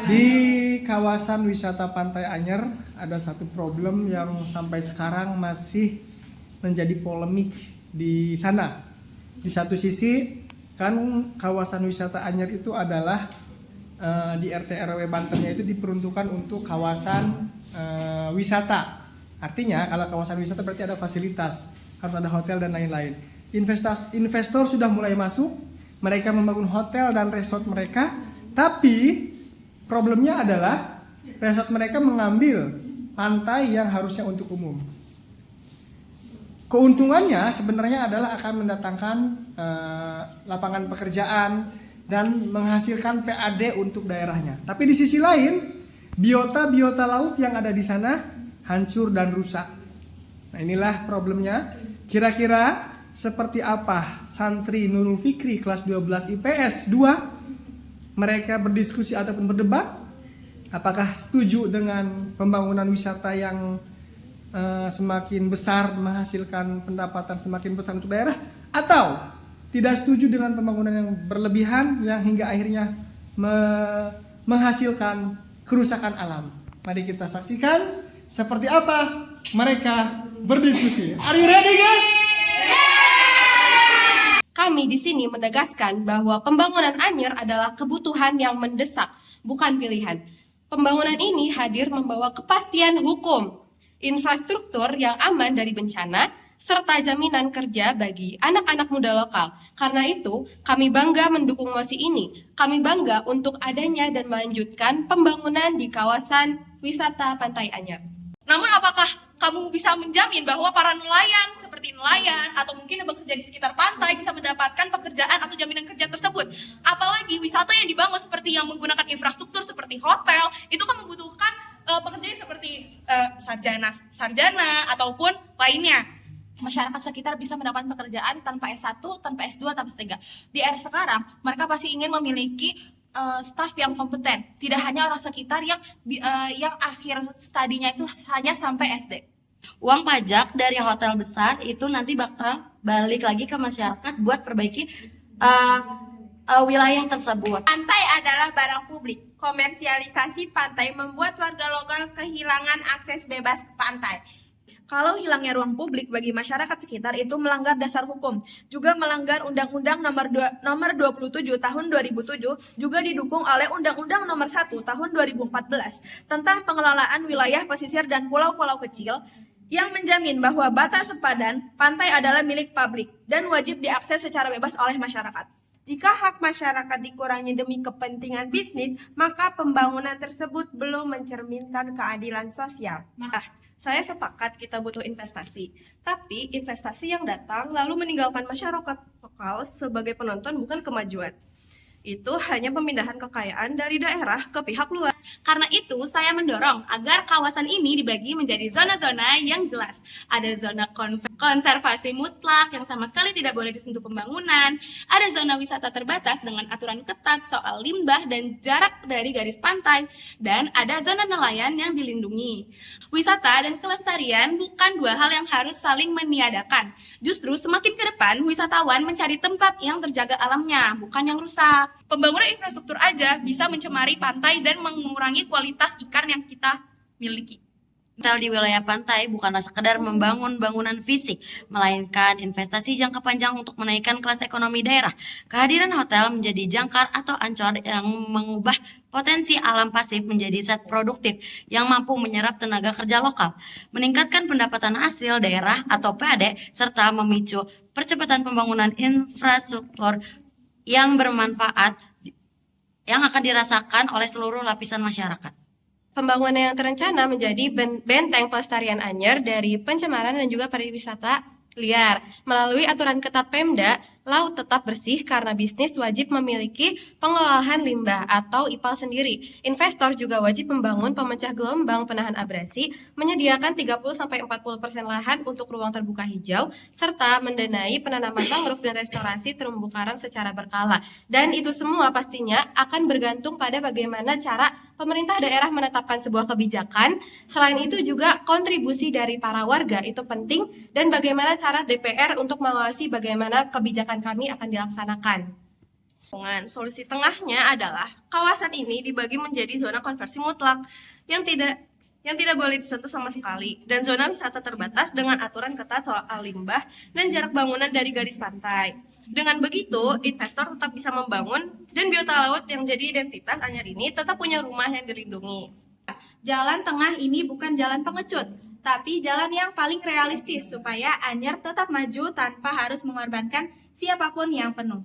Di kawasan wisata Pantai Anyer ada satu problem yang sampai sekarang masih menjadi polemik di sana. Di satu sisi kan kawasan wisata Anyer itu adalah di RT RW Bantennya itu diperuntukkan untuk kawasan wisata. Artinya kalau kawasan wisata berarti ada fasilitas, harus ada hotel dan lain-lain. Investor sudah mulai masuk, mereka membangun hotel dan resort mereka, tapi problemnya adalah resort mereka mengambil pantai yang harusnya untuk umum. Keuntungannya sebenarnya adalah akan mendatangkan lapangan pekerjaan dan menghasilkan PAD untuk daerahnya. Tapi di sisi lain, biota laut yang ada di sana hancur dan rusak. Nah, inilah problemnya. Kira-kira seperti apa santri Nurul Fikri kelas 12 IPS 2 mereka berdiskusi ataupun berdebat apakah setuju dengan pembangunan wisata yang semakin besar menghasilkan pendapatan semakin besar untuk daerah, atau tidak setuju dengan pembangunan yang berlebihan yang hingga akhirnya menghasilkan kerusakan alam. Mari kita saksikan seperti apa mereka berdiskusi. Are you ready, guys? Kami di sini menegaskan bahwa pembangunan Anyer adalah kebutuhan yang mendesak, bukan pilihan. Pembangunan ini hadir membawa kepastian hukum, infrastruktur yang aman dari bencana, serta jaminan kerja bagi anak-anak muda lokal. Karena itu, kami bangga mendukung mosi ini. Kami bangga untuk adanya dan melanjutkan pembangunan di kawasan wisata Pantai Anyer. Namun apakah kamu bisa menjamin bahwa para nelayan seperti nelayan atau mungkin yang bekerja di sekitar pantai bisa mendapatkan pekerjaan atau jaminan kerja tersebut? Apalagi wisata yang dibangun seperti yang menggunakan infrastruktur seperti hotel, itu kan membutuhkan pekerja seperti sarjana ataupun lainnya. Masyarakat sekitar bisa mendapat pekerjaan tanpa S1, tanpa S2, tanpa S3. Di era sekarang, mereka pasti ingin memiliki staf yang kompeten, tidak hanya orang sekitar yang akhir studinya itu hanya sampai SD. Uang pajak dari hotel besar itu nanti bakal balik lagi ke masyarakat buat perbaiki wilayah tersebut. Pantai adalah barang publik. Komersialisasi pantai membuat warga lokal kehilangan akses bebas ke pantai. Kalau hilangnya ruang publik bagi masyarakat sekitar itu melanggar dasar hukum, juga melanggar Undang-Undang nomor 27 tahun 2007, juga didukung oleh Undang-Undang nomor 1 tahun 2014 tentang pengelolaan wilayah pesisir dan pulau-pulau kecil yang menjamin bahwa batas sepadan pantai adalah milik publik dan wajib diakses secara bebas oleh masyarakat. Jika hak masyarakat dikurangi demi kepentingan bisnis, maka pembangunan tersebut belum mencerminkan keadilan sosial. Maka saya sepakat kita butuh investasi, tapi investasi yang datang lalu meninggalkan masyarakat lokal sebagai penonton bukan kemajuan. Itu hanya pemindahan kekayaan dari daerah ke pihak luar. Karena itu, saya mendorong agar kawasan ini dibagi menjadi zona-zona yang jelas. Ada zona konservasi mutlak yang sama sekali tidak boleh disentuh pembangunan. Ada zona wisata terbatas dengan aturan ketat soal limbah dan jarak dari garis pantai. Dan ada zona nelayan yang dilindungi. Wisata dan kelestarian bukan dua hal yang harus saling meniadakan. Justru semakin ke depan, wisatawan mencari tempat yang terjaga alamnya, bukan yang rusak. Pembangunan infrastruktur aja bisa mencemari pantai dan mengurangi kualitas ikan yang kita miliki. Hotel di wilayah pantai bukanlah sekedar membangun bangunan fisik, melainkan investasi jangka panjang untuk menaikkan kelas ekonomi daerah. Kehadiran hotel menjadi jangkar atau ancor yang mengubah potensi alam pasif menjadi zat produktif yang mampu menyerap tenaga kerja lokal, meningkatkan pendapatan hasil daerah atau PAD, serta memicu percepatan pembangunan infrastruktur yang bermanfaat yang akan dirasakan oleh seluruh lapisan masyarakat. Pembangunan yang terencana menjadi benteng pelestarian Anyer dari pencemaran dan juga pariwisata liar. Melalui aturan ketat Pemda, laut tetap bersih karena bisnis wajib memiliki pengolahan limbah atau IPAL sendiri. Investor juga wajib membangun pemecah gelombang penahan abrasi, menyediakan 30-40% lahan untuk ruang terbuka hijau, serta mendanai penanaman mangrove dan restorasi terumbu karang secara berkala. Dan itu semua pastinya akan bergantung pada bagaimana cara pemerintah daerah menetapkan sebuah kebijakan. Selain itu juga kontribusi dari para warga itu penting, dan bagaimana cara DPR untuk mengawasi bagaimana kebijakan kami akan dilaksanakan. Solusi tengahnya adalah kawasan ini dibagi menjadi zona konversi mutlak yang tidak boleh disentuh sama sekali, dan zona wisata terbatas dengan aturan ketat soal limbah dan jarak bangunan dari garis pantai. Dengan begitu, investor tetap bisa membangun dan biota laut yang jadi identitas Anyer ini tetap punya rumah yang dilindungi. Jalan tengah ini bukan jalan pengecut, tapi jalan yang paling realistis supaya Anyer tetap maju tanpa harus mengorbankan siapapun yang penuh.